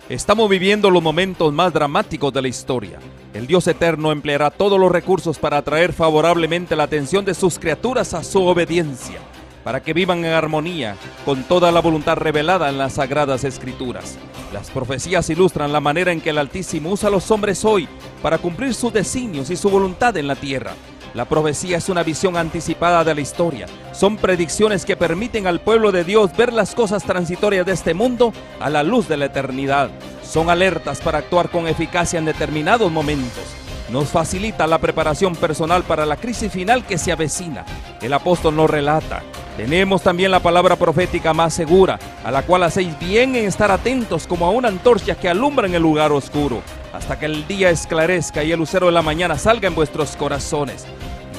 Estamos viviendo los momentos más dramáticos de la historia. El Dios eterno empleará todos los recursos para atraer favorablemente la atención de sus criaturas a su obediencia, para que vivan en armonía con toda la voluntad revelada en las Sagradas Escrituras. Las profecías ilustran la manera en que el Altísimo usa a los hombres hoy para cumplir sus designios y su voluntad en la tierra. La profecía es una visión anticipada de la historia. Son predicciones que permiten al pueblo de Dios ver las cosas transitorias de este mundo a la luz de la eternidad. Son alertas para actuar con eficacia en determinados momentos. Nos facilita la preparación personal para la crisis final que se avecina. El apóstol nos relata: tenemos también la palabra profética más segura, a la cual hacéis bien en estar atentos como a una antorcha que alumbra en el lugar oscuro, hasta que el día esclarezca y el lucero de la mañana salga en vuestros corazones.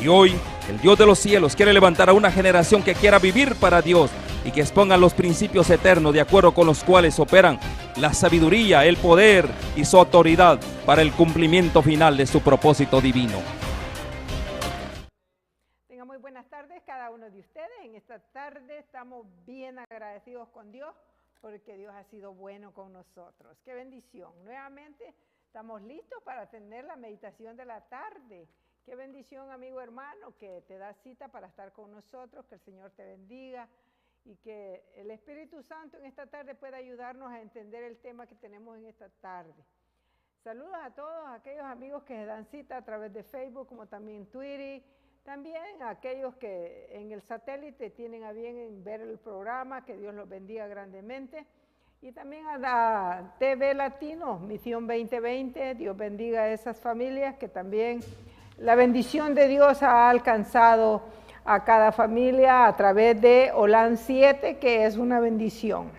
Y hoy, el Dios de los cielos quiere levantar a una generación que quiera vivir para Dios y que exponga los principios eternos de acuerdo con los cuales operan la sabiduría, el poder y su autoridad para el cumplimiento final de su propósito divino. Tengan muy buenas tardes cada uno de ustedes. En esta tarde estamos bien agradecidos con Dios porque Dios ha sido bueno con nosotros. ¡Qué bendición! Nuevamente estamos listos para tener la meditación de la tarde. Qué bendición, amigo hermano, que te da cita para estar con nosotros, que el Señor te bendiga y que el Espíritu Santo en esta tarde pueda ayudarnos a entender el tema que tenemos en esta tarde. Saludos a todos aquellos amigos que se dan cita a través de Facebook, como también Twitter, también a aquellos que en el satélite tienen a bien en ver el programa, que Dios los bendiga grandemente. Y también a la TV Latino, Misión 2020, Dios bendiga a esas familias que también la bendición de Dios ha alcanzado a cada familia a través de Holan 7, que es una bendición.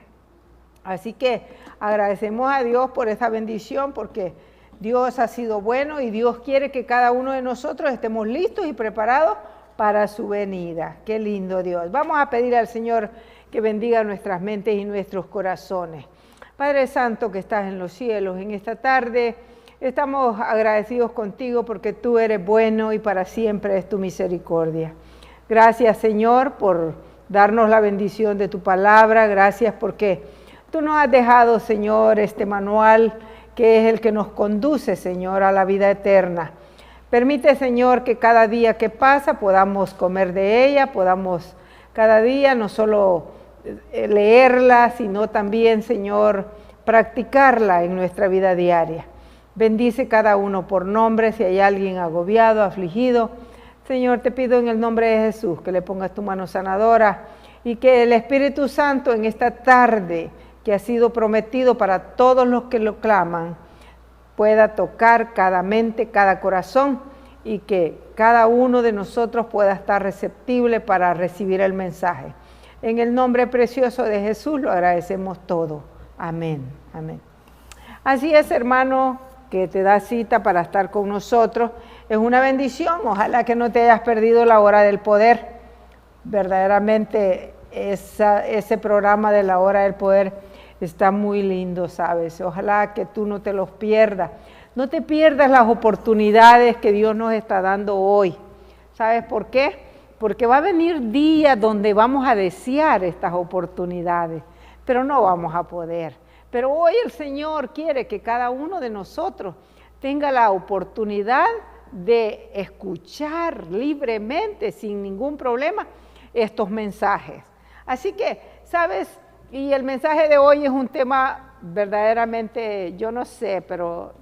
Así que agradecemos a Dios por esa bendición, porque Dios ha sido bueno y Dios quiere que cada uno de nosotros estemos listos y preparados para su venida. Qué lindo Dios. Vamos a pedir al Señor que bendiga nuestras mentes y nuestros corazones. Padre Santo que estás en los cielos, en esta tarde estamos agradecidos contigo porque tú eres bueno y para siempre es tu misericordia. Gracias, Señor, por darnos la bendición de tu palabra. Gracias porque tú nos has dejado, Señor, este manual que es el que nos conduce, Señor, a la vida eterna. Permite, Señor, que cada día que pasa podamos comer de ella, podamos cada día no solo leerla, sino también, Señor, practicarla en nuestra vida diaria. Bendice cada uno por nombre, si hay alguien agobiado, afligido. Señor, te pido en el nombre de Jesús que le pongas tu mano sanadora y que el Espíritu Santo en esta tarde que ha sido prometido para todos los que lo claman, pueda tocar cada mente, cada corazón y que cada uno de nosotros pueda estar receptible para recibir el mensaje. En el nombre precioso de Jesús lo agradecemos todo. Amén. Amén. Así es, hermano, que te da cita para estar con nosotros. Es una bendición, ojalá que no te hayas perdido la hora del poder. Verdaderamente ese programa de la hora del poder está muy lindo, ¿sabes? Ojalá que tú no te los pierdas. No te pierdas las oportunidades que Dios nos está dando hoy. ¿Sabes por qué? Porque va a venir días donde vamos a desear estas oportunidades, pero no vamos a poder. Pero hoy el Señor quiere que cada uno de nosotros tenga la oportunidad de escuchar libremente, sin ningún problema, estos mensajes. Así que, ¿sabes? Y el mensaje de hoy es un tema verdaderamente, yo no sé, pero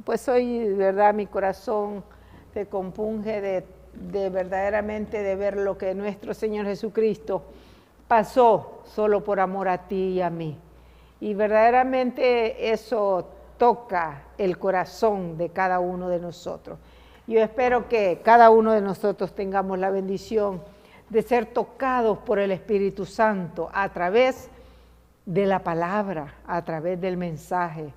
pues hoy, verdad, mi corazón se compunge de verdaderamente de ver lo que nuestro Señor Jesucristo pasó solo por amor a ti y a mí. Y verdaderamente eso toca el corazón de cada uno de nosotros. Yo espero que cada uno de nosotros tengamos la bendición de ser tocados por el Espíritu Santo a través de la palabra, a través del mensaje.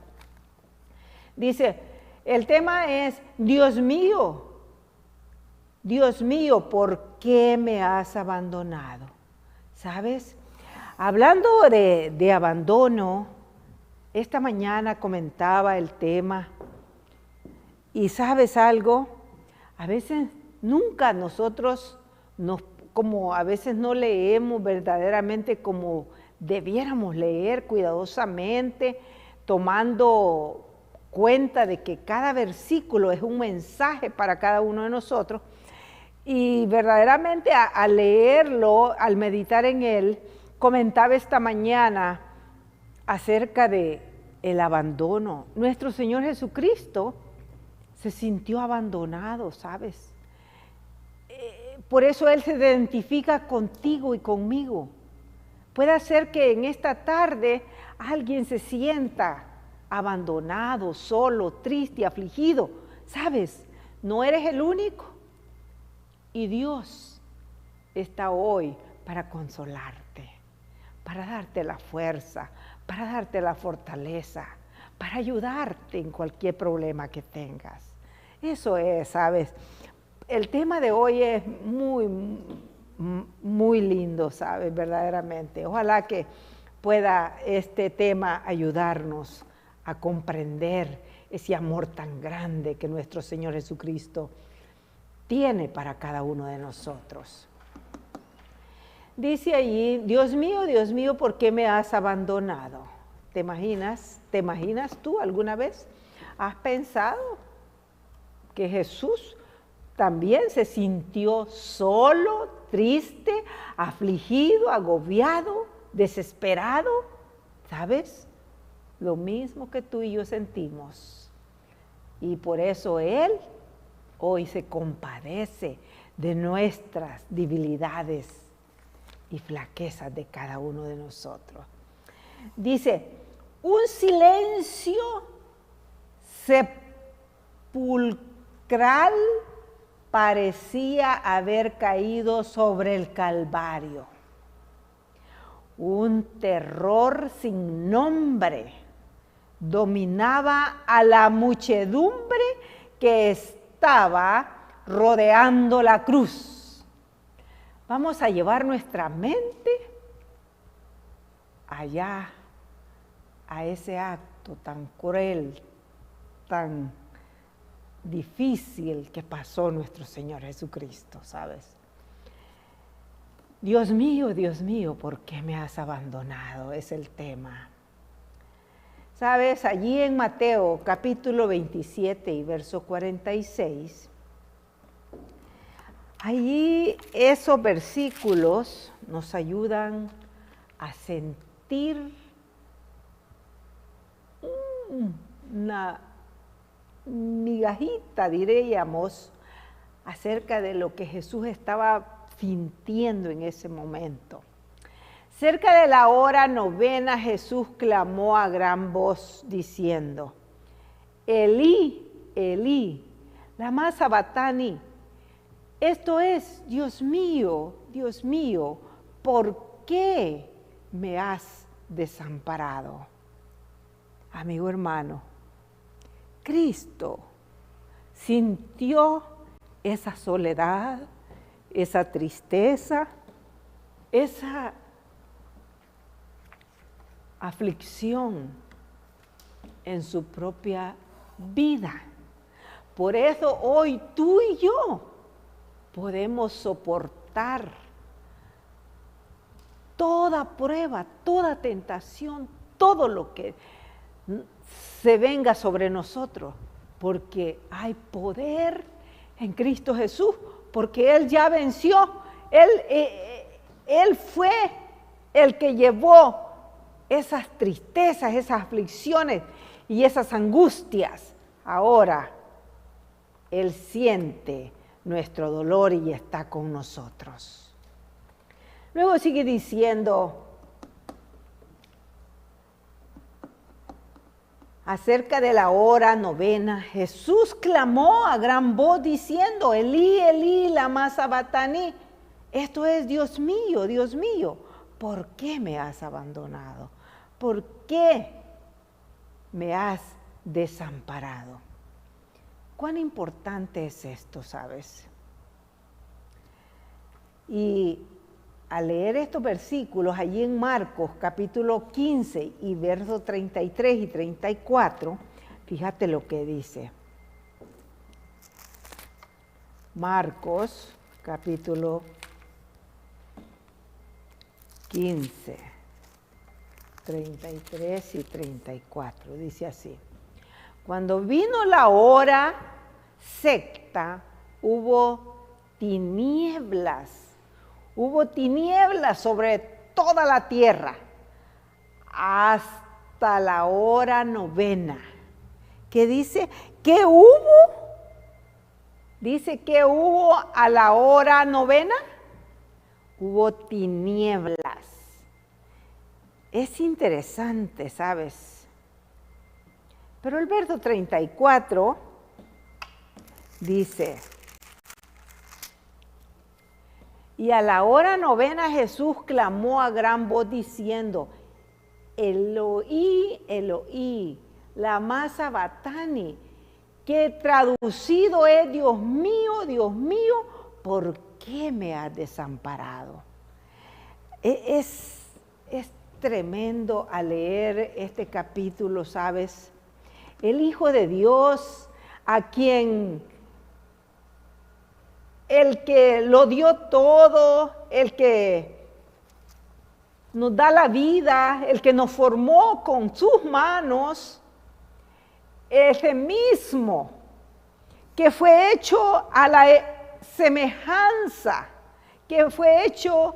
Dice, el tema es, Dios mío, ¿por qué me has abandonado? ¿Sabes? Hablando de abandono, esta mañana comentaba el tema y ¿sabes algo? A veces nunca nosotros como a veces no leemos verdaderamente como debiéramos leer cuidadosamente tomando cuenta de que cada versículo es un mensaje para cada uno de nosotros. Y verdaderamente al leerlo, al meditar en él, comentaba esta mañana acerca de el abandono. Nuestro Señor Jesucristo se sintió abandonado, ¿sabes? Por eso Él se identifica contigo y conmigo. Puede ser que en esta tarde alguien se sienta abandonado, solo, triste, afligido. ¿Sabes? No eres el único. Y Dios está hoy para consolarte, para darte la fuerza, para darte la fortaleza, para ayudarte en cualquier problema que tengas. Eso es, ¿sabes? El tema de hoy es muy lindo, ¿sabes? Verdaderamente. Ojalá que pueda este tema ayudarnos a comprender ese amor tan grande que nuestro Señor Jesucristo tiene para cada uno de nosotros. Dice allí, Dios mío, ¿por qué me has abandonado? ¿Te imaginas tú alguna vez? ¿Has pensado que Jesús también se sintió solo, triste, afligido, agobiado, desesperado? ¿Sabes? Lo mismo que tú y yo sentimos. Y por eso Él hoy se compadece de nuestras debilidades y flaquezas de cada uno de nosotros. Dice, un silencio sepulcral parecía haber caído sobre el Calvario. Un terror sin nombre dominaba a la muchedumbre que estaba rodeando la cruz. Vamos a llevar nuestra mente allá, a ese acto tan cruel, tan difícil que pasó nuestro Señor Jesucristo, ¿sabes? Dios mío, ¿por qué me has abandonado? Es el tema. ¿Sabes? Allí en Mateo capítulo 27 y verso 46, allí esos versículos nos ayudan a sentir una migajita, diríamos, acerca de lo que Jesús estaba sintiendo en ese momento. Cerca de la hora novena, Jesús clamó a gran voz diciendo, Elí, Elí, lama sabactani. Esto es, Dios mío, ¿por qué me has desamparado? Amigo hermano, Cristo sintió esa soledad, esa tristeza, esa aflicción en su propia vida. Por eso hoy tú y yo podemos soportar toda prueba, toda tentación, todo lo que se venga sobre nosotros, porque hay poder en Cristo Jesús, porque Él ya venció, Él fue el que llevó esas tristezas, esas aflicciones y esas angustias. Ahora Él siente nuestro dolor y está con nosotros. Luego sigue diciendo acerca de la hora novena, Jesús clamó a gran voz diciendo, Elí, Elí, lama sabactani. Esto es, Dios mío, ¿por qué me has abandonado? ¿Por qué me has desamparado? ¿Cuán importante es esto, sabes? Y al leer estos versículos, allí en Marcos capítulo 15 y versos 33 y 34, fíjate lo que dice. Marcos capítulo 15, 33 y 34, dice así. Cuando vino la hora sexta, hubo tinieblas sobre toda la tierra, hasta la hora novena. ¿Qué dice? ¿Qué hubo? Dice que hubo a la hora novena, hubo tinieblas. Es interesante, ¿sabes? Pero el verso 34 dice, y a la hora novena Jesús clamó a gran voz diciendo, Eloí, Eloí, lama sabactani, que traducido es, Dios mío, ¿por qué me has desamparado? Es tremendo al leer este capítulo, ¿sabes? El Hijo de Dios, a quien el que lo dio todo, el que nos da la vida, el que nos formó con sus manos, ese mismo que fue hecho a la semejanza, que fue hecho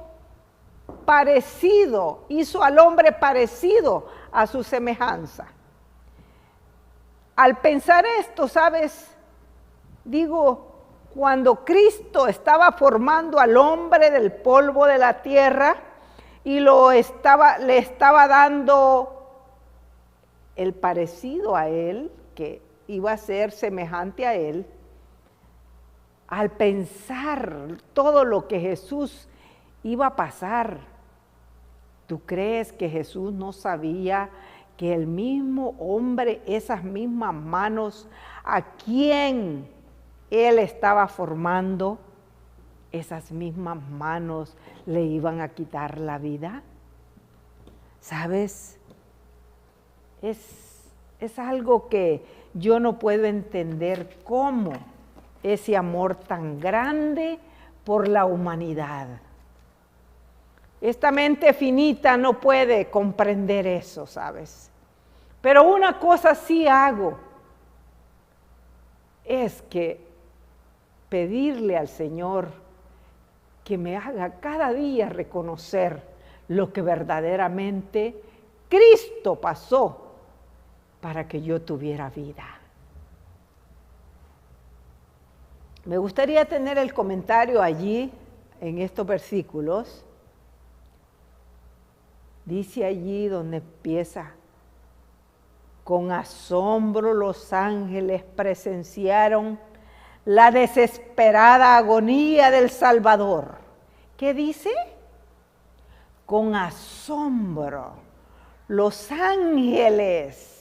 parecido, hizo al hombre parecido a su semejanza. Al pensar esto, ¿sabes? Digo, cuando Cristo estaba formando al hombre del polvo de la tierra y le estaba dando el parecido a él, que iba a ser semejante a él, al pensar todo lo que Jesús iba a pasar, ¿tú crees que Jesús no sabía que el mismo hombre, esas mismas manos, a quien él estaba formando, esas mismas manos le iban a quitar la vida? ¿Sabes? Es algo que yo no puedo entender, cómo ese amor tan grande por la humanidad. Esta mente finita no puede comprender eso, ¿sabes? Pero una cosa sí hago, es que pedirle al Señor que me haga cada día reconocer lo que verdaderamente Cristo pasó para que yo tuviera vida. Me gustaría tener el comentario allí, en estos versículos. Dice allí donde empieza, con asombro los ángeles presenciaron la desesperada agonía del Salvador. ¿Qué dice? Con asombro los ángeles.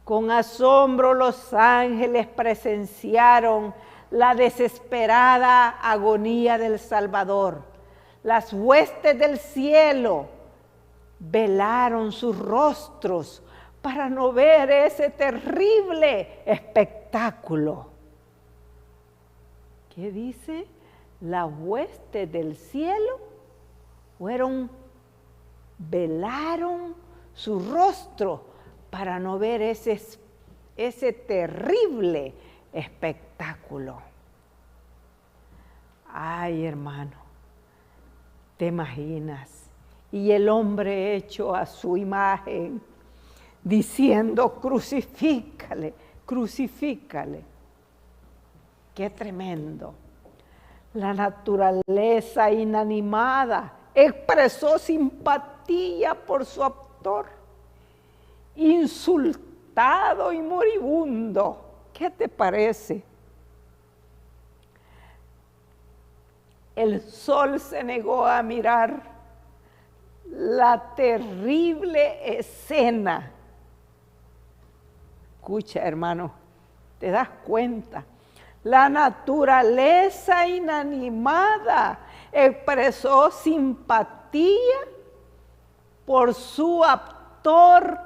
Con asombro los ángeles presenciaron la desesperada agonía del Salvador. Las huestes del cielo velaron sus rostros para no ver ese terrible espectáculo. ¿Qué dice? Las huestes del cielo velaron su rostro para no ver ese terrible espectáculo. Ay, hermano, ¿te imaginas? Y el hombre hecho a su imagen, diciendo, crucifícale, crucifícale. Qué tremendo. La naturaleza inanimada expresó simpatía por su autor, insultado y moribundo. ¿Qué te parece? El sol se negó a mirar la terrible escena. Escucha, hermano, ¿te das cuenta? La naturaleza inanimada expresó simpatía por su autor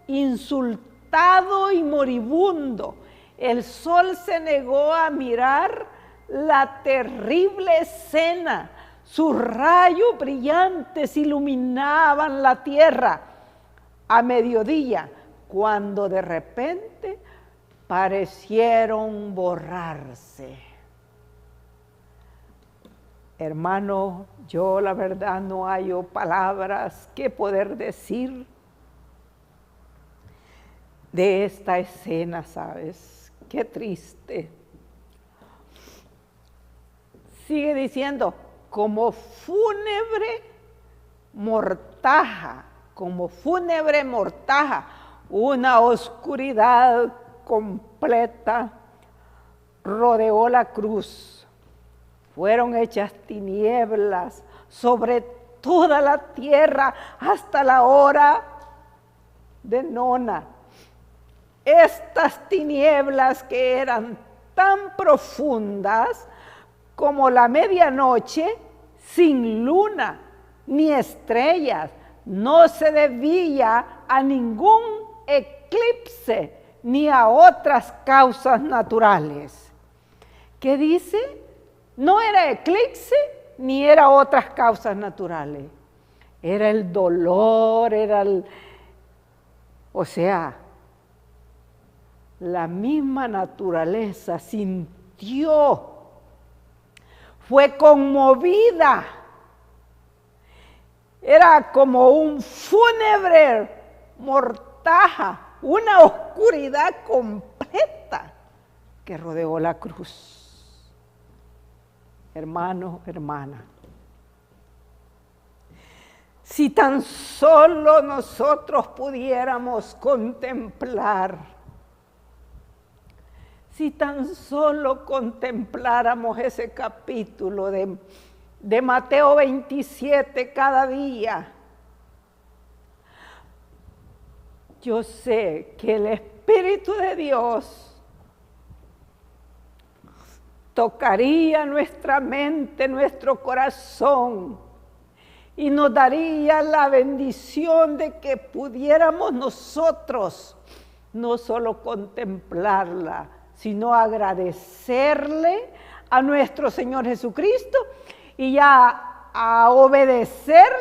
insultado y moribundo. El sol se negó a mirar la terrible escena. sus rayos brillantes iluminaban la tierra a mediodía, cuando de repente parecieron borrarse. Hermano, yo la verdad no hallo palabras que poder decir de esta escena, ¿sabes? Qué triste. Sigue diciendo, como fúnebre mortaja, una oscuridad completa rodeó la cruz. Fueron hechas tinieblas sobre toda la tierra hasta la hora de nona. Estas tinieblas, que eran tan profundas como la medianoche, sin luna ni estrellas, no se debía a ningún eclipse ni a otras causas naturales. ¿Qué dice? No era eclipse ni era otras causas naturales. Era el dolor, la misma naturaleza sintió, fue conmovida. Era como un fúnebre mortaja, una oscuridad completa que rodeó la cruz. Hermano, hermana, si tan solo nosotros pudiéramos contemplar, si tan solo contempláramos ese capítulo de Mateo 27 cada día, yo sé que el Espíritu de Dios tocaría nuestra mente, nuestro corazón, y nos daría la bendición de que pudiéramos nosotros no solo contemplarla, sino agradecerle a nuestro Señor Jesucristo y ya a obedecerle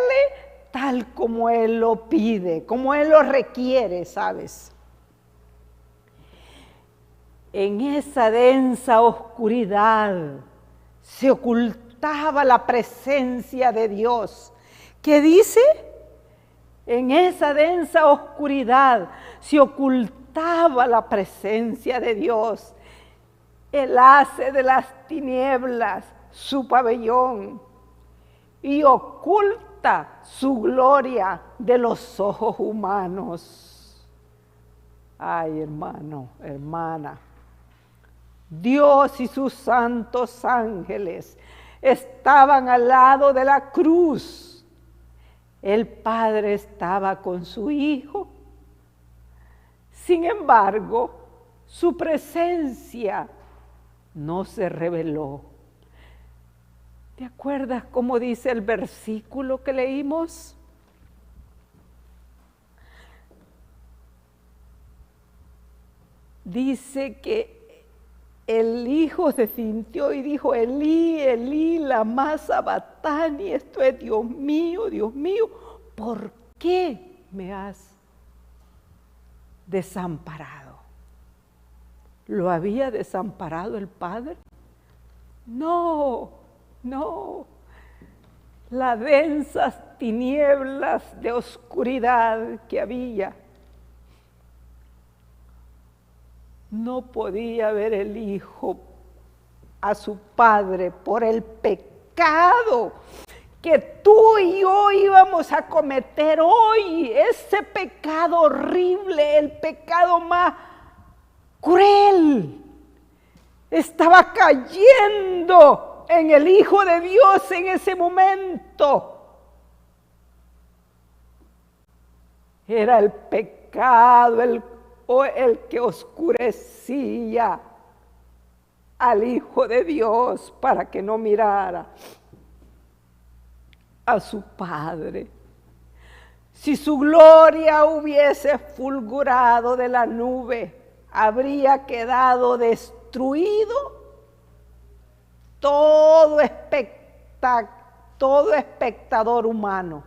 tal como Él lo pide, como Él lo requiere, ¿sabes? En esa densa oscuridad se ocultaba la presencia de Dios. ¿Qué dice? En esa densa oscuridad se ocultaba la presencia de Dios. Él hace de las tinieblas su pabellón y oculta su gloria de los ojos humanos. Ay, hermano, hermana. Dios y sus santos ángeles estaban al lado de la cruz. El Padre estaba con su Hijo. Sin embargo, su presencia no se reveló. ¿Te acuerdas cómo dice el versículo que leímos? Dice que el Hijo se sintió y dijo, Elí, Elí, lama sabactani, esto es Dios mío, ¿por qué me has desamparado? ¿Lo había desamparado el Padre? No, no. Las densas tinieblas de oscuridad que había, no podía ver el Hijo a su Padre por el pecado que tú y yo íbamos a cometer hoy, ese pecado horrible, el pecado más cruel, estaba cayendo en el Hijo de Dios en ese momento. Era el pecado, el que oscurecía al Hijo de Dios para que no mirara a su Padre. Si su gloria hubiese fulgurado de la nube, habría quedado destruido todo todo espectador humano.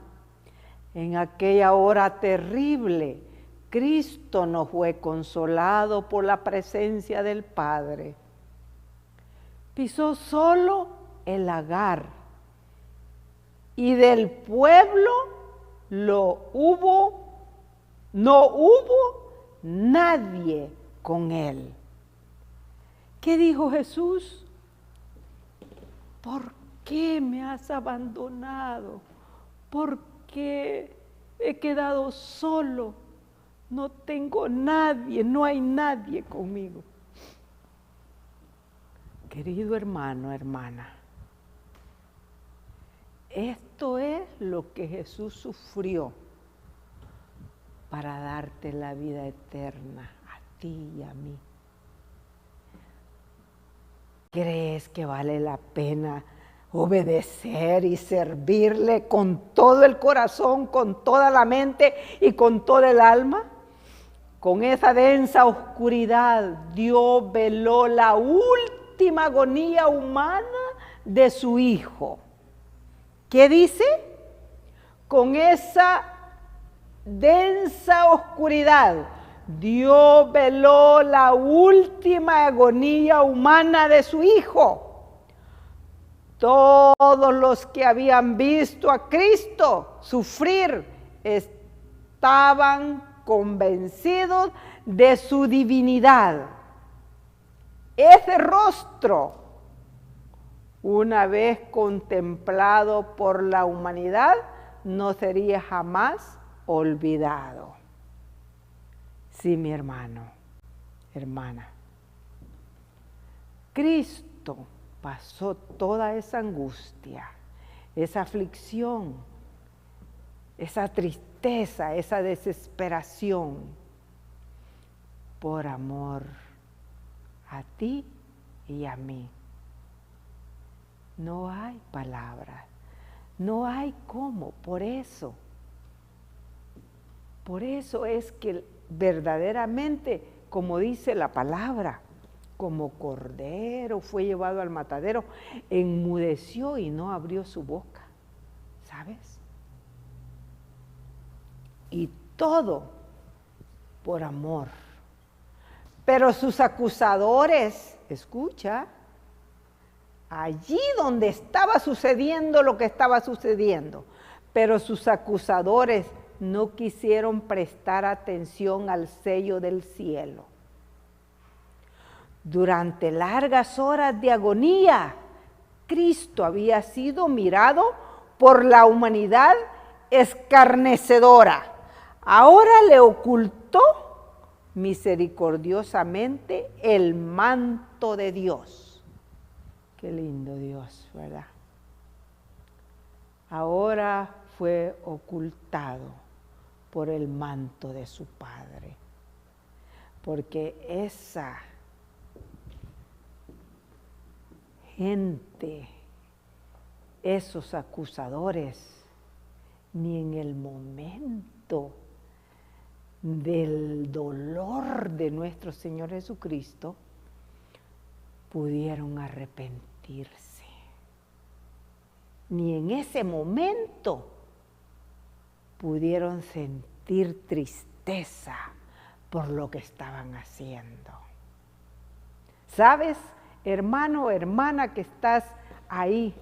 En aquella hora terrible, Cristo nos fue consolado por la presencia del Padre. Pisó solo el lagar y del pueblo no hubo nadie con él. ¿Qué dijo Jesús? ¿Por qué me has abandonado? ¿Por qué he quedado solo? No tengo nadie, no hay nadie conmigo. Querido hermano, hermana, esto es lo que Jesús sufrió para darte la vida eterna a ti y a mí. ¿Crees que vale la pena obedecer y servirle con todo el corazón, con toda la mente y con toda el alma? Con esa densa oscuridad, Dios veló la última agonía humana de su Hijo. ¿Qué dice? Con esa densa oscuridad, Dios veló la última agonía humana de su Hijo. Todos los que habían visto a Cristo sufrir estaban convencidos de su divinidad. Ese rostro, una vez contemplado por la humanidad, no sería jamás olvidado. Sí, mi hermano, hermana, Cristo pasó toda esa angustia, esa aflicción, esa tristeza, esa desesperación, por amor a ti y a mí. No hay palabras, no hay cómo, por eso es que verdaderamente, como dice la palabra, como cordero fue llevado al matadero, enmudeció y no abrió su boca, ¿sabes? Y todo por amor. Pero sus acusadores, escucha, allí donde estaba sucediendo lo que estaba sucediendo, pero sus acusadores no quisieron prestar atención al sello del cielo. Durante largas horas de agonía, Cristo había sido mirado por la humanidad escarnecedora. Ahora le ocultó misericordiosamente el manto de Dios. Qué lindo Dios, ¿verdad? Ahora fue ocultado por el manto de su Padre, porque esa gente, esos acusadores, ni en el momento del dolor de nuestro Señor Jesucristo pudieron arrepentirse. Ni en ese momento pudieron sentir tristeza por lo que estaban haciendo. ¿Sabes, hermano o hermana que estás ahí?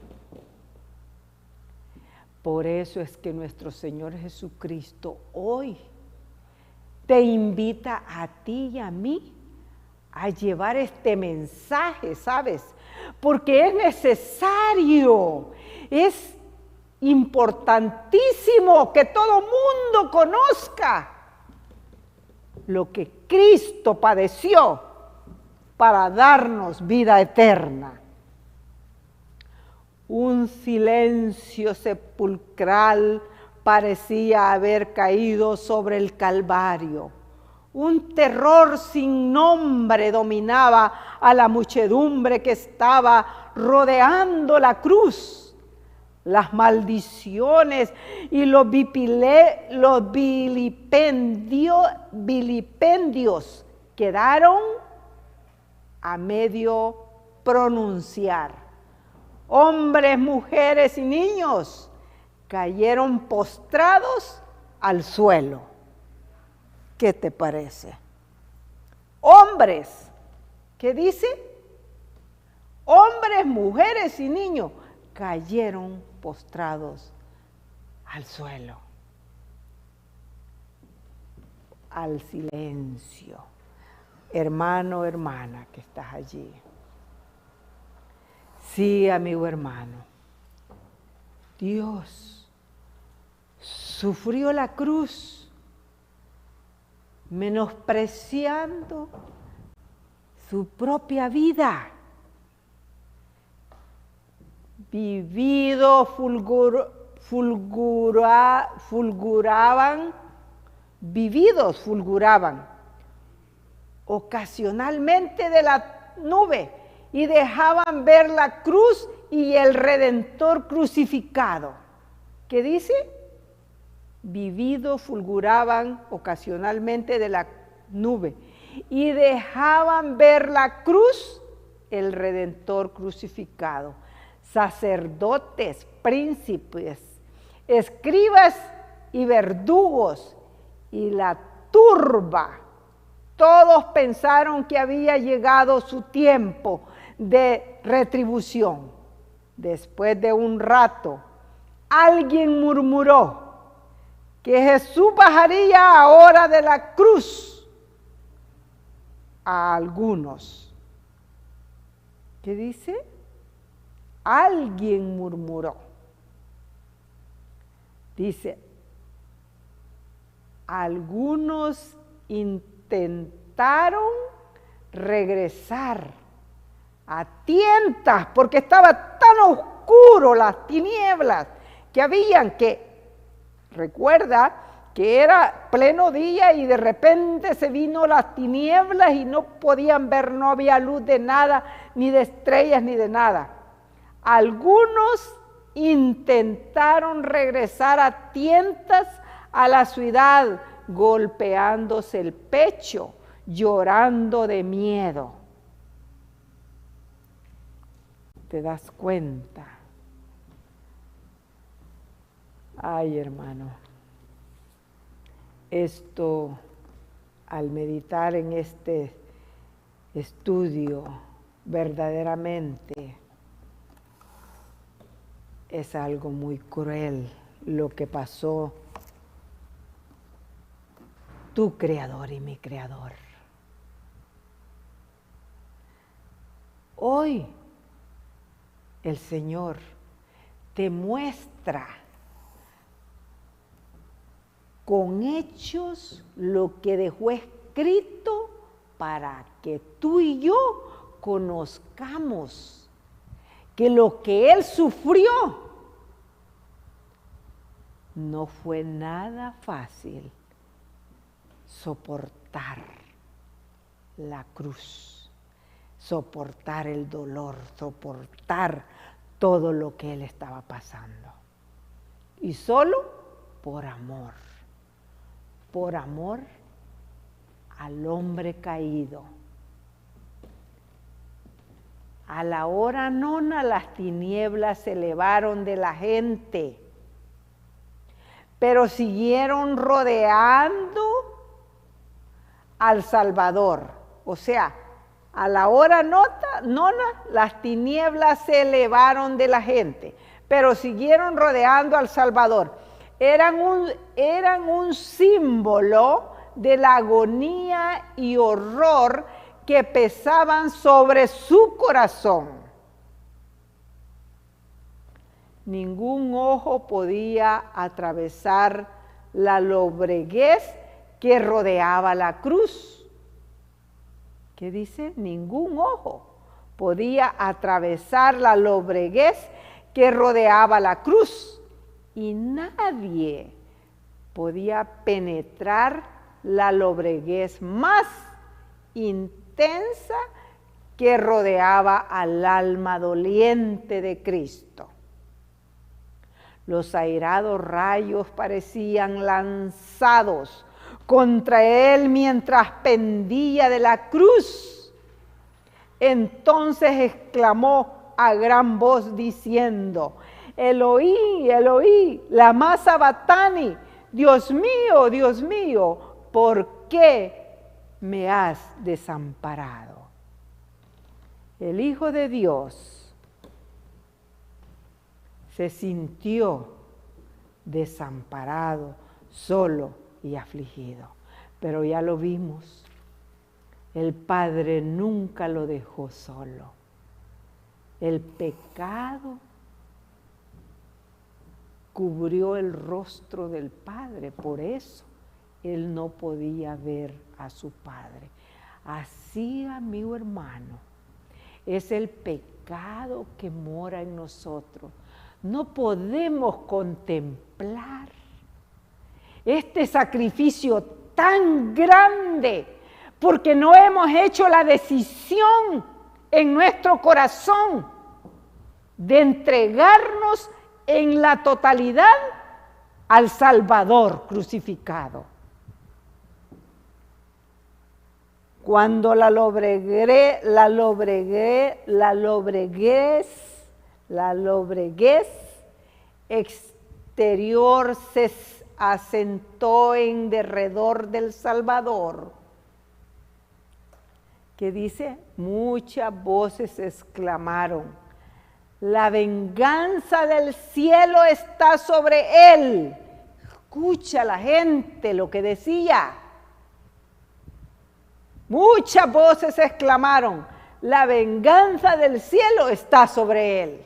Por eso es que nuestro Señor Jesucristo hoy te invita a ti y a mí a llevar este mensaje, ¿sabes? Porque es necesario, es importantísimo que todo mundo conozca lo que Cristo padeció para darnos vida eterna. Un silencio sepulcral parecía haber caído sobre el Calvario. Un terror sin nombre dominaba a la muchedumbre que estaba rodeando la cruz. Las maldiciones y los vilipendios quedaron a medio pronunciar. hombres, mujeres y niños cayeron postrados al suelo. ¿Qué te parece? Hombres, ¿qué dice? Hombres, mujeres y niños cayeron postrados al suelo, al silencio. Hermano, hermana, que estás allí. Sí, amigo hermano, Dios sufrió la cruz, menospreciando su propia vida. Fulguraban ocasionalmente de la nube y dejaban ver la cruz y el Redentor crucificado. ¿Qué dice? Fulguraban ocasionalmente de la nube y dejaban ver la cruz, el Redentor crucificado. Sacerdotes, príncipes, escribas y verdugos y la turba, todos pensaron que había llegado su tiempo de retribución. Después de un rato, alguien murmuró que Jesús bajaría ahora de la cruz a algunos. ¿Qué dice? Alguien murmuró. Dice, algunos intentaron regresar a tientas porque estaba tan oscuro, las tinieblas que habían, que recuerda que era pleno día y de repente se vino las tinieblas y no podían ver, no había luz de nada, ni de estrellas, ni de nada. Algunos intentaron regresar a tientas a la ciudad, golpeándose el pecho, llorando de miedo. ¿Te das cuenta? Ay, hermano, esto, al meditar en este estudio, verdaderamente es algo muy cruel lo que pasó tu Creador y mi Creador. Hoy el Señor te muestra con hechos lo que dejó escrito para que tú y yo conozcamos que lo que Él sufrió no fue nada fácil. Soportar la cruz, soportar el dolor, soportar todo lo que Él estaba pasando. Y solo por amor al hombre caído. A la hora nona las tinieblas se elevaron de la gente, pero siguieron rodeando al Salvador. O sea, a la hora nona las tinieblas se elevaron de la gente, pero siguieron rodeando al Salvador. Eran un símbolo de la agonía y horror que pesaban sobre su corazón. Ningún ojo podía atravesar la lobreguez que rodeaba la cruz. ¿Qué dice? Ningún ojo podía atravesar la lobreguez que rodeaba la cruz. Y nadie podía penetrar la lobreguez más intensa que rodeaba al alma doliente de Cristo. Los airados rayos parecían lanzados contra Él mientras pendía de la cruz. Entonces exclamó a gran voz diciendo, Eloí, Eloí, lama sabactani, Dios mío, ¿por qué me has desamparado? El Hijo de Dios se sintió desamparado, solo y afligido. Pero ya lo vimos, el Padre nunca lo dejó solo. El pecado cubrió el rostro del Padre, por eso él no podía ver a su Padre. Así, amigo hermano, es el pecado que mora en nosotros. No podemos contemplar este sacrificio tan grande porque no hemos hecho la decisión en nuestro corazón de entregarnos en la totalidad al Salvador crucificado. Cuando la lobreguez exterior se asentó en derredor del Salvador, que dice, muchas voces exclamaron, la venganza del cielo está sobre él. Escucha la gente lo que decía. Muchas voces exclamaron, la venganza del cielo está sobre él.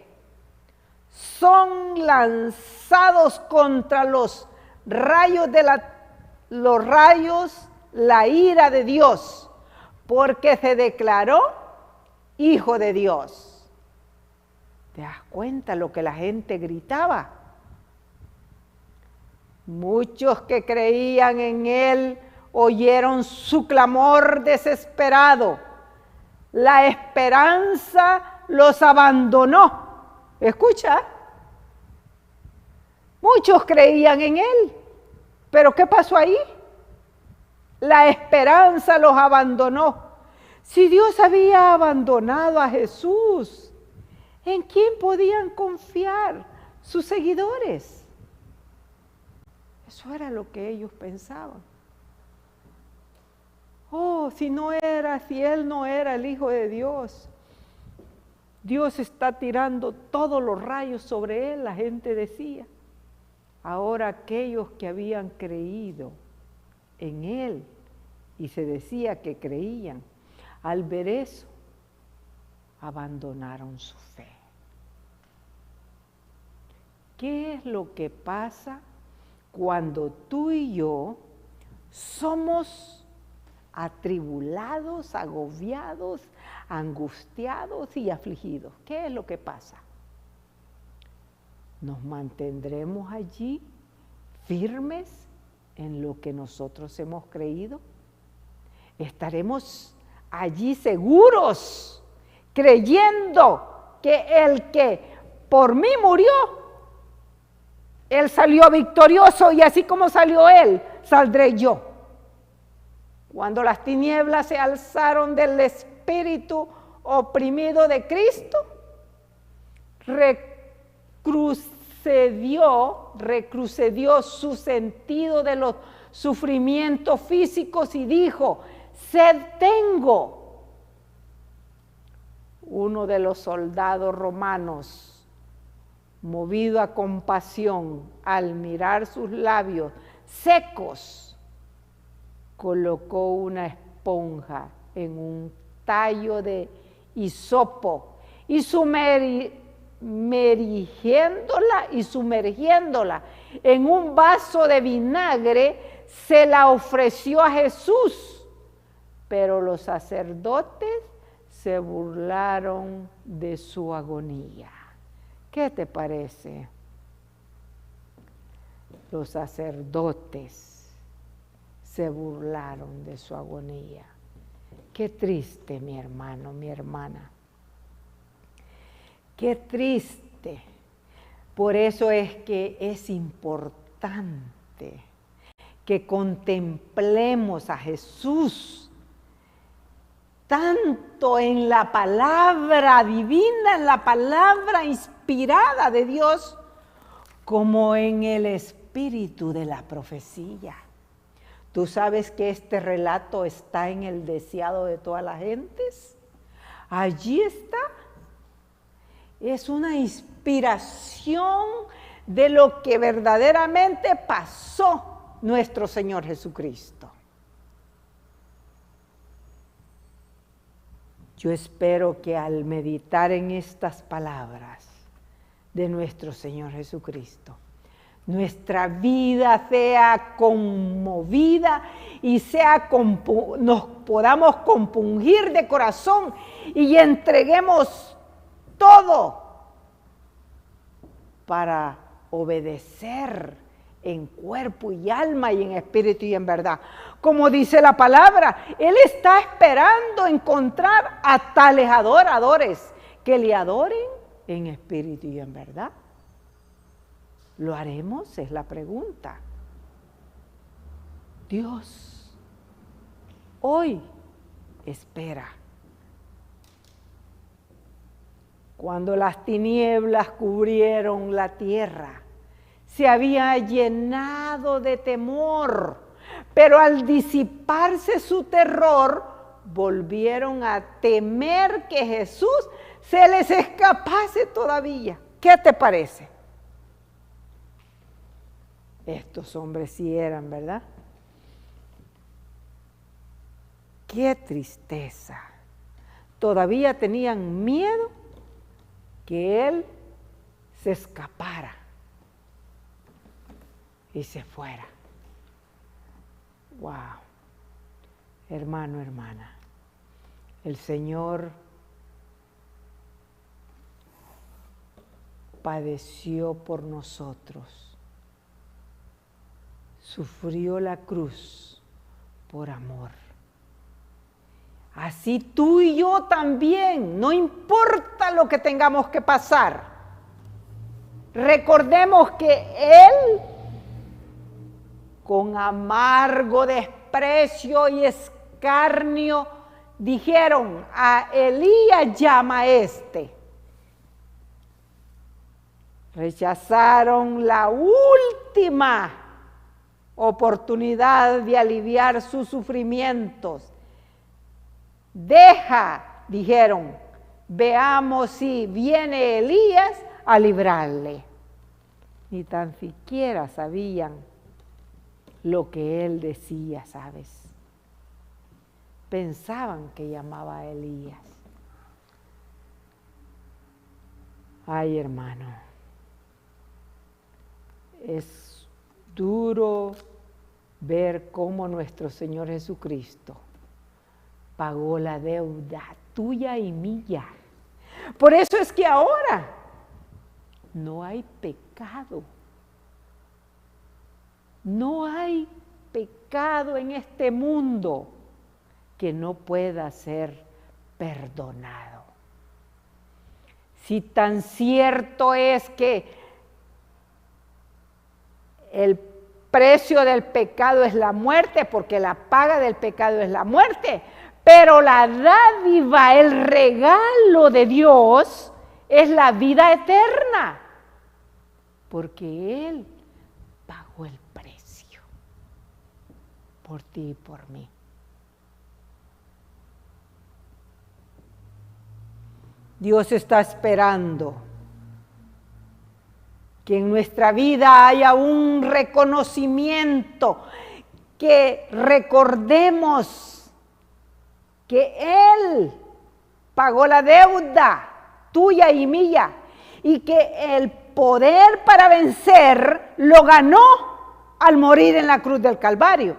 Son lanzados contra los rayos la ira de Dios, porque se declaró Hijo de Dios. ¿Te das cuenta lo que la gente gritaba? Muchos que creían en él oyeron su clamor desesperado. La esperanza los abandonó. Escucha. Muchos creían en él. ¿Pero qué pasó ahí? La esperanza los abandonó. Si Dios había abandonado a Jesús, ¿en quién podían confiar sus seguidores? Eso era lo que ellos pensaban. Oh, si él no era el Hijo de Dios, Dios está tirando todos los rayos sobre él, la gente decía. Ahora aquellos que habían creído en él, y se decía que creían, al ver eso, abandonaron su fe. ¿Qué es lo que pasa cuando tú y yo somos atribulados, agobiados, angustiados y afligidos? ¿Qué es lo que pasa? ¿Nos mantendremos allí firmes en lo que nosotros hemos creído? ¿Estaremos allí seguros, creyendo que el que por mí murió, él salió victorioso y así como salió él, saldré yo? Cuando las tinieblas se alzaron del espíritu oprimido de Cristo, recrucedió su sentido de los sufrimientos físicos y dijo, sed tengo. Uno de los soldados romanos, movido a compasión al mirar sus labios secos, colocó una esponja en un tallo de hisopo y sumergiéndola en un vaso de vinagre, se la ofreció a Jesús. Pero los sacerdotes se burlaron de su agonía. ¿Qué te parece? Los sacerdotes se burlaron de su agonía. Qué triste, mi hermano, mi hermana. Qué triste. Por eso es que es importante que contemplemos a Jesús tanto en la palabra divina, en la palabra inspirada de Dios, como en el espíritu de la profecía. ¿Tú sabes que este relato está en el deseado de todas las gentes? Allí está. Es una inspiración de lo que verdaderamente pasó nuestro Señor Jesucristo. Yo espero que al meditar en estas palabras de nuestro Señor Jesucristo, nuestra vida sea conmovida y nos podamos compungir de corazón y entreguemos todo para obedecer en cuerpo y alma y en espíritu y en verdad. Como dice la palabra, Él está esperando encontrar a tales adoradores que le adoren en espíritu y en verdad. ¿Lo haremos? Es la pregunta. Dios hoy espera. Cuando las tinieblas cubrieron la tierra, se había llenado de temor, pero al disiparse su terror, volvieron a temer que Jesús se les escapase todavía. ¿Qué te parece? Estos hombres sí eran, ¿verdad? ¡Qué tristeza! Todavía tenían miedo que Él se escapara y se fuera. ¡Wow! Hermano, hermana, el Señor padeció por nosotros, sufrió la cruz por amor. Así tú y yo también, no importa lo que tengamos que pasar. Recordemos que Él, con amargo desprecio y escarnio, dijeron: a Elías llama a este. Rechazaron la última oportunidad de aliviar sus sufrimientos. Deja, dijeron, veamos si viene Elías a librarle. Ni tan siquiera sabían lo que él decía, ¿sabes? Pensaban que llamaba a Elías. Ay, hermano, es duro ver cómo nuestro Señor Jesucristo pagó la deuda tuya y mía. Por eso es que ahora no hay pecado. No hay pecado en este mundo que no pueda ser perdonado. Si tan cierto es que el precio del pecado es la muerte, porque la paga del pecado es la muerte, pero la dádiva, el regalo de Dios es la vida eterna, porque Él pagó el precio por ti y por mí. Dios está esperando que en nuestra vida haya un reconocimiento, que recordemos que Él pagó la deuda tuya y mía y que el poder para vencer lo ganó al morir en la cruz del Calvario.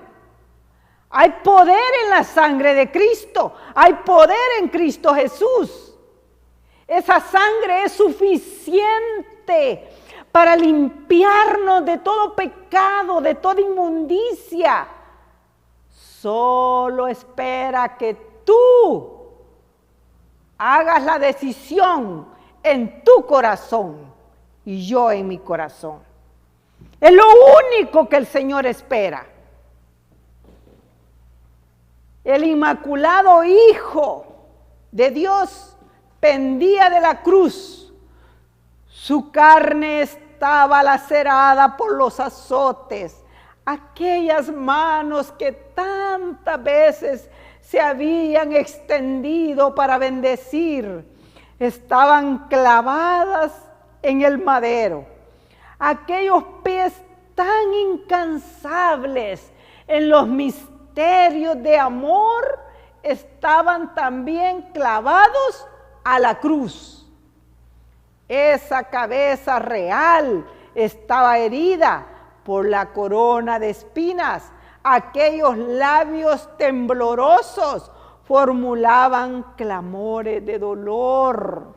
Hay poder en la sangre de Cristo, hay poder en Cristo Jesús. Esa sangre es suficiente para limpiarnos de todo pecado, de toda inmundicia. Solo espera que tú hagas la decisión en tu corazón y yo en mi corazón. Es lo único que el Señor espera. el inmaculado Hijo de Dios pendía de la cruz. Su carne estaba lacerada por los azotes. Aquellas manos que tantas veces se habían extendido para bendecir, estaban clavadas en el madero. Aquellos pies tan incansables en los misterios de amor estaban también clavados a la cruz. Esa cabeza real estaba herida por la corona de espinas. Aquellos labios temblorosos formulaban clamores de dolor.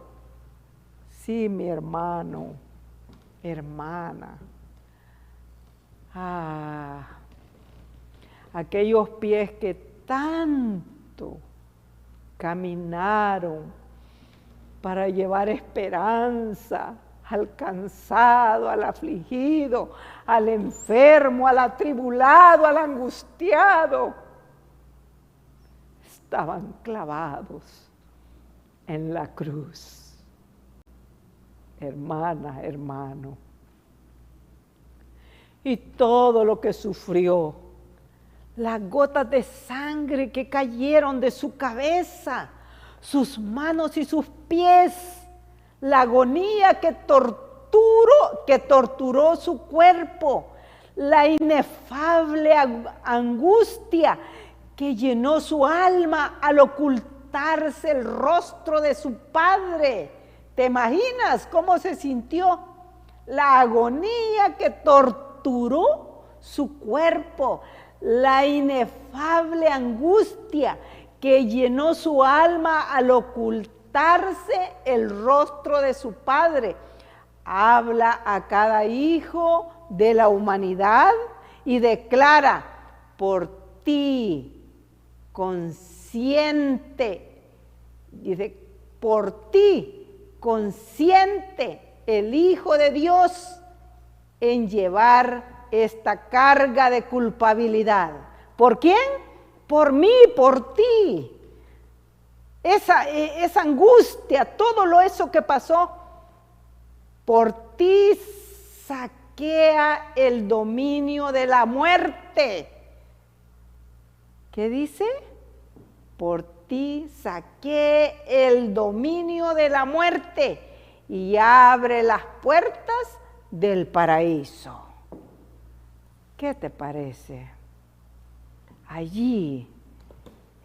Sí, mi hermano, hermana. Aquellos pies que tanto caminaron para llevar esperanza al cansado, al afligido, al enfermo, al atribulado, al angustiado, estaban clavados en la cruz. Hermana, hermano, y todo lo que sufrió, las gotas de sangre que cayeron de su cabeza, sus manos y sus pies, la agonía que torturó su cuerpo, la inefable angustia que llenó su alma al ocultarse el rostro de su padre. ¿Te imaginas cómo se sintió? La agonía que torturó su cuerpo, la inefable angustia que llenó su alma al ocultarse el rostro de su padre. Habla a cada hijo de la humanidad y declara: por ti, consciente, dice, por ti, consciente el Hijo de Dios en llevar esta carga de culpabilidad. ¿Por quién? Por mí, por ti. Esa angustia, todo eso que pasó, por ti saquea el dominio de la muerte. ¿Qué dice? Por ti saquea el dominio de la muerte y abre las puertas del paraíso. ¿Qué te parece? Allí,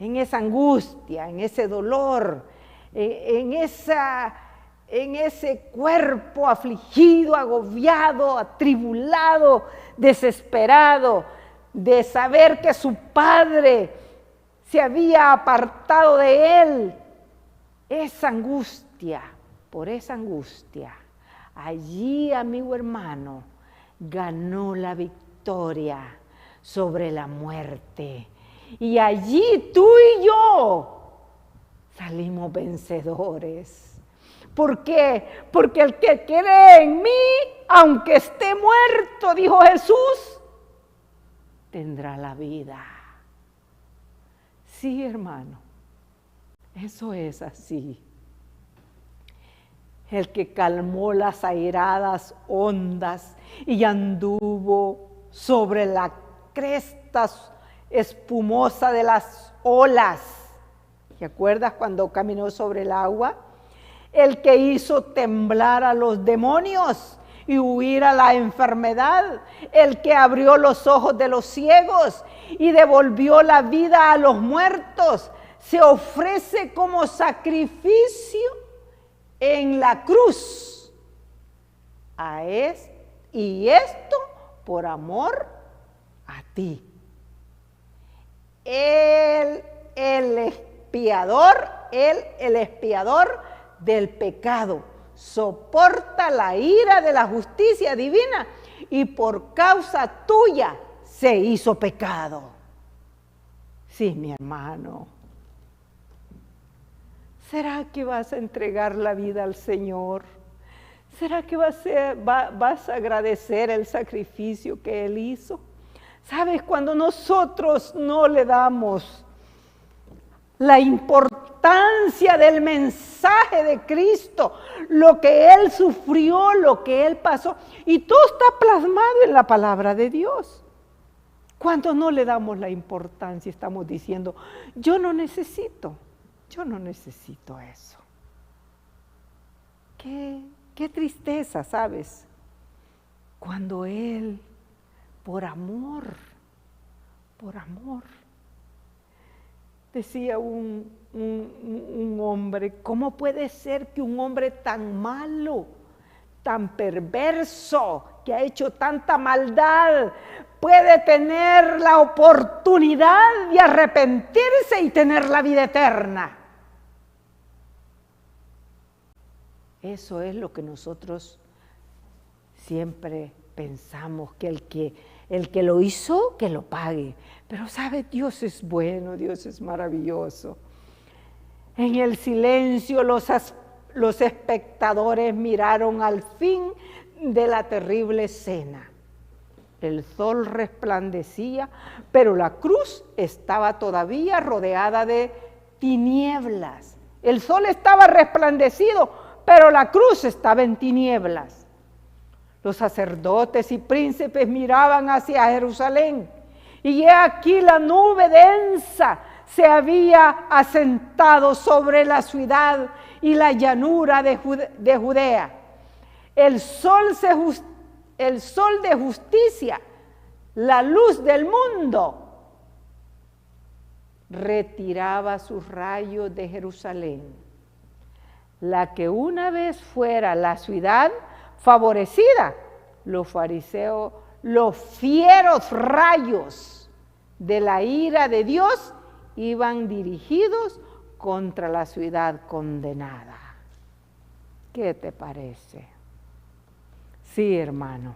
en esa angustia, en ese dolor, en ese cuerpo afligido, agobiado, atribulado, desesperado, de saber que su padre se había apartado de él. Esa angustia, por esa angustia, allí, amigo hermano, ganó la victoria sobre la muerte. Y allí tú y yo salimos vencedores. ¿Por qué? Porque el que cree en mí, aunque esté muerto, dijo Jesús, tendrá la vida. Sí, hermano, eso es así. El que calmó las airadas ondas y anduvo sobre la cresta espumosa de las olas. ¿Te acuerdas cuando caminó sobre el agua? El que hizo temblar a los demonios y huir a la enfermedad. El que abrió los ojos de los ciegos y devolvió la vida a los muertos. Se ofrece como sacrificio en la cruz. Y esto por amor a ti. El expiador del pecado, soporta la ira de la justicia divina y por causa tuya se hizo pecado. Sí, mi hermano. ¿Será que vas a entregar la vida al Señor? ¿Será que vas a agradecer el sacrificio que Él hizo? ¿Sabes? Cuando nosotros no le damos la importancia del mensaje de Cristo, lo que Él sufrió, lo que Él pasó, y todo está plasmado en la palabra de Dios. Cuando no le damos la importancia, estamos diciendo, yo no necesito eso. Qué tristeza, ¿sabes? Cuando Él, por amor, decía un hombre, ¿cómo puede ser que un hombre tan malo, tan perverso, que ha hecho tanta maldad, puede tener la oportunidad de arrepentirse y tener la vida eterna? Eso es lo que nosotros siempre pensamos, que el que lo hizo, que lo pague. Pero sabe, Dios es bueno, Dios es maravilloso. En el silencio los espectadores miraron al fin de la terrible escena. El sol resplandecía, pero la cruz estaba todavía rodeada de tinieblas. El sol estaba resplandecido, pero la cruz estaba en tinieblas. Los sacerdotes y príncipes miraban hacia Jerusalén, y he aquí la nube densa se había asentado sobre la ciudad y la llanura de Judea. El sol de justicia, la luz del mundo, retiraba sus rayos de Jerusalén, la que una vez fuera la ciudad favorecida. Los fariseos, los fieros rayos de la ira de Dios iban dirigidos contra la ciudad condenada. ¿Qué te parece? Sí, hermano.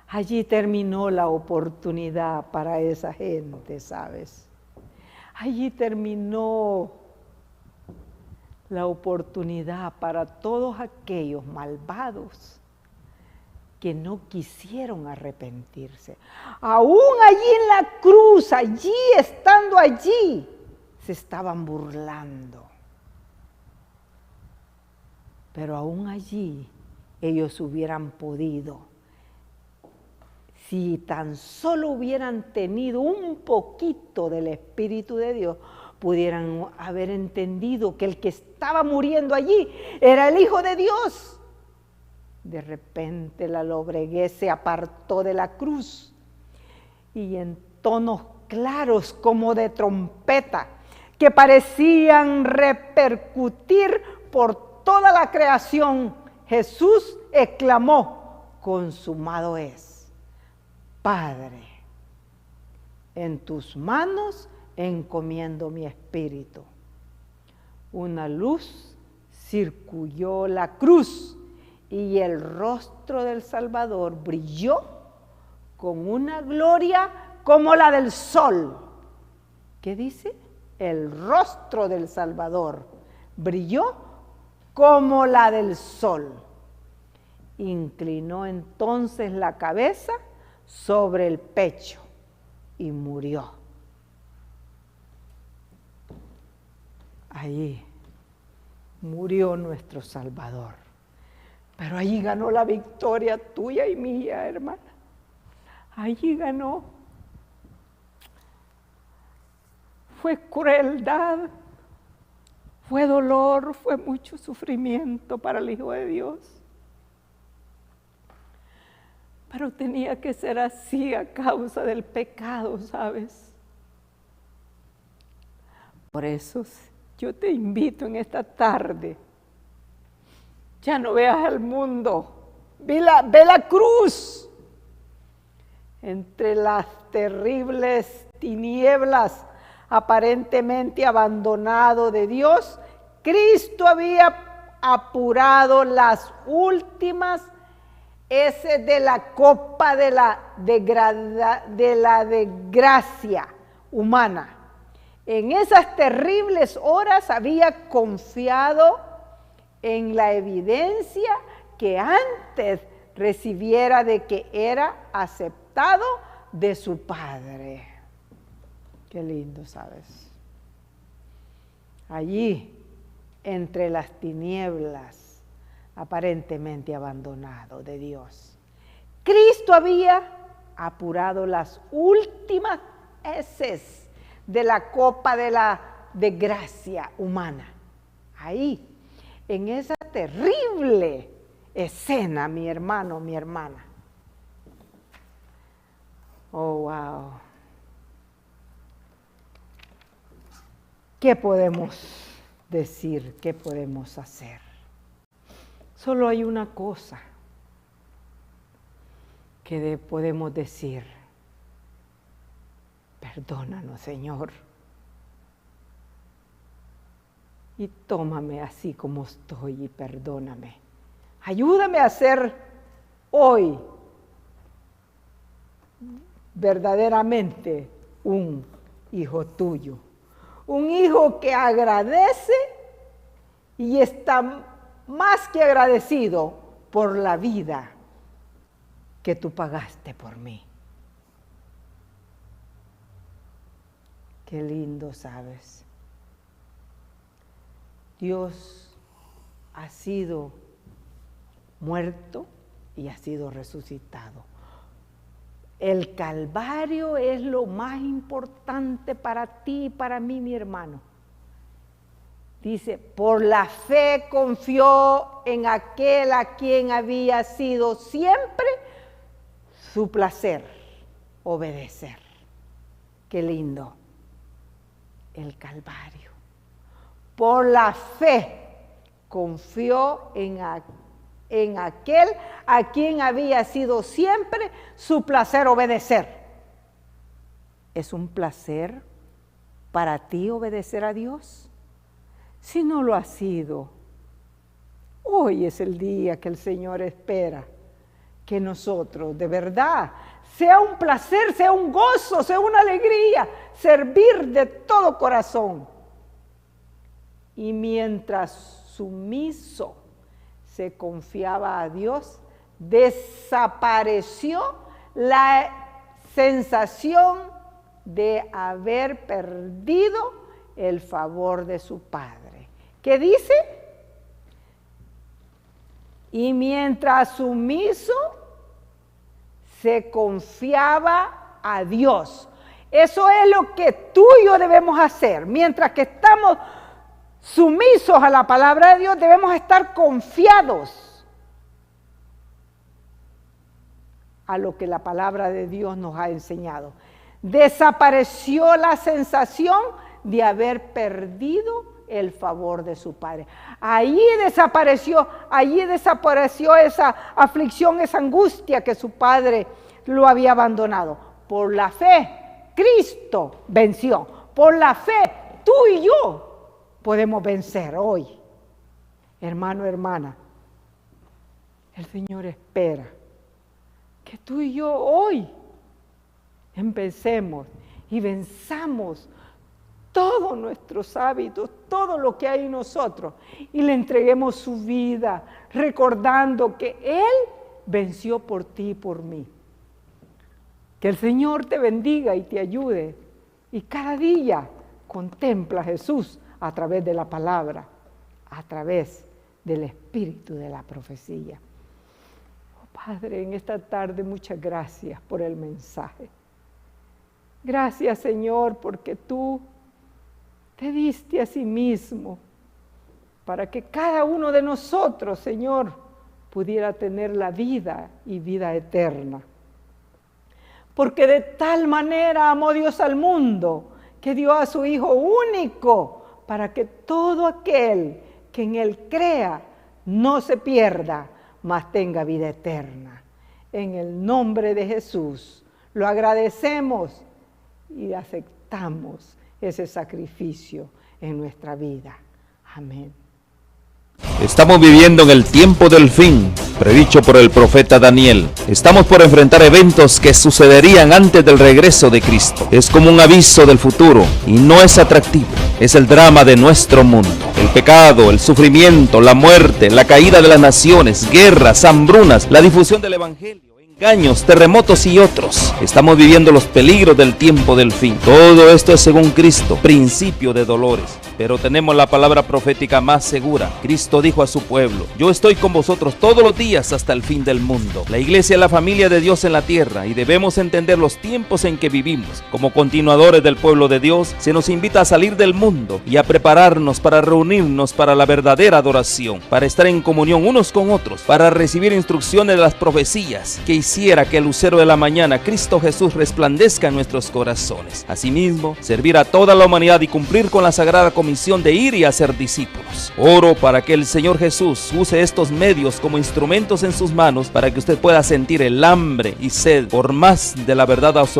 Allí terminó la oportunidad para esa gente, ¿sabes? Allí terminó la oportunidad para todos aquellos malvados que no quisieron arrepentirse. Aún allí en la cruz, allí, estando allí, se estaban burlando. Pero aún allí ellos hubieran podido, si tan solo hubieran tenido un poquito del Espíritu de Dios, pudieran haber entendido que el que estaba muriendo allí era el Hijo de Dios. De repente la lobreguez se apartó de la cruz y en tonos claros como de trompeta, que parecían repercutir por toda la creación, Jesús exclamó: consumado es. Padre, en tus manos encomiendo mi espíritu. Una luz circulló la cruz y el rostro del Salvador brilló con una gloria como la del sol. ¿Qué dice? El rostro del Salvador brilló como la del sol. Inclinó entonces la cabeza sobre el pecho y murió. Allí murió nuestro Salvador. Pero allí ganó la victoria tuya y mía, hermana. Allí ganó. Fue crueldad, fue dolor, fue mucho sufrimiento para el Hijo de Dios. Pero tenía que ser así a causa del pecado, ¿sabes? Por eso yo te invito en esta tarde. Ya no veas al mundo, ve la cruz. Entre las terribles tinieblas, aparentemente abandonado de Dios, Cristo había apurado las últimas heces de la copa de la desgracia humana. En esas terribles horas había confiado en la evidencia que antes recibiera de que era aceptado de su Padre. Qué lindo, ¿sabes? Allí, entre las tinieblas, aparentemente abandonado de Dios, Cristo había apurado las últimas heces de la copa de la desgracia humana. Ahí, en esa terrible escena, mi hermano, mi hermana. Oh, wow. ¿Qué podemos decir? ¿Qué podemos hacer? Solo hay una cosa que podemos decir: perdónanos, Señor, y tómame así como estoy y perdóname. Ayúdame a ser hoy verdaderamente un hijo tuyo, un hijo que agradece y está más que agradecido por la vida que tú pagaste por mí. Qué lindo, ¿sabes? Dios ha sido muerto y ha sido resucitado. El Calvario es lo más importante para ti y para mí, mi hermano. Dice, por la fe confió en aquel a quien había sido siempre su placer obedecer. Qué lindo, el Calvario. Por la fe confió en aquel a quien había sido siempre su placer obedecer. ¿Es un placer para ti obedecer a Dios? Si no lo ha sido, hoy es el día que el Señor espera que nosotros de verdad sea un placer, sea un gozo, sea una alegría, servir de todo corazón. Y mientras sumiso se confiaba a Dios, desapareció la sensación de haber perdido el favor de su Padre. ¿Qué dice? Y mientras sumiso se confiaba a Dios. Eso es lo que tú y yo debemos hacer. Mientras que estamos sumisos a la palabra de Dios, debemos estar confiados a lo que la palabra de Dios nos ha enseñado. Desapareció la sensación de haber perdido el favor de su Padre. Allí desapareció esa aflicción, esa angustia que su Padre lo había abandonado. Por la fe, Cristo venció. Por la fe, tú y yo podemos vencer hoy. Hermano, hermana, el Señor espera que tú y yo hoy empecemos y venzamos todos nuestros hábitos, todo lo que hay en nosotros, y le entreguemos su vida, recordando que Él venció por ti y por mí. Que el Señor te bendiga y te ayude, y cada día contempla a Jesús a través de la palabra, a través del espíritu de la profecía. Oh, Padre, en esta tarde muchas gracias por el mensaje. Gracias, Señor, porque tú te diste a sí mismo para que cada uno de nosotros, Señor, pudiera tener la vida y vida eterna. Porque de tal manera amó Dios al mundo que dio a su Hijo único para que todo aquel que en Él crea no se pierda, mas tenga vida eterna. En el nombre de Jesús lo agradecemos y aceptamos ese sacrificio en nuestra vida. Amén. Estamos viviendo en el tiempo del fin, predicho por el profeta Daniel. Estamos por enfrentar eventos que sucederían antes del regreso de Cristo. Es como un aviso del futuro y no es atractivo. Es el drama de nuestro mundo. El pecado, el sufrimiento, la muerte, la caída de las naciones, guerras, hambrunas, la difusión del evangelio. engaños, terremotos y otros. Estamos viviendo los peligros del tiempo del fin. Todo esto es según Cristo, principio de dolores. Pero tenemos la palabra profética más segura. Cristo dijo a su pueblo: yo estoy con vosotros todos los días hasta el fin del mundo. La iglesia es la familia de Dios en la tierra y debemos entender los tiempos en que vivimos. Como continuadores del pueblo de Dios, se nos invita a salir del mundo y a prepararnos para reunirnos para la verdadera adoración, para estar en comunión unos con otros, para recibir instrucciones de las profecías que hiciera que el lucero de la mañana, Cristo Jesús, resplandezca en nuestros corazones. Asimismo, servir a toda la humanidad y cumplir con la sagrada comisión de ir y hacer discípulos. Oro para que el Señor Jesús use estos medios como instrumentos en sus manos para que usted pueda sentir el hambre y sed por más de la verdad absoluta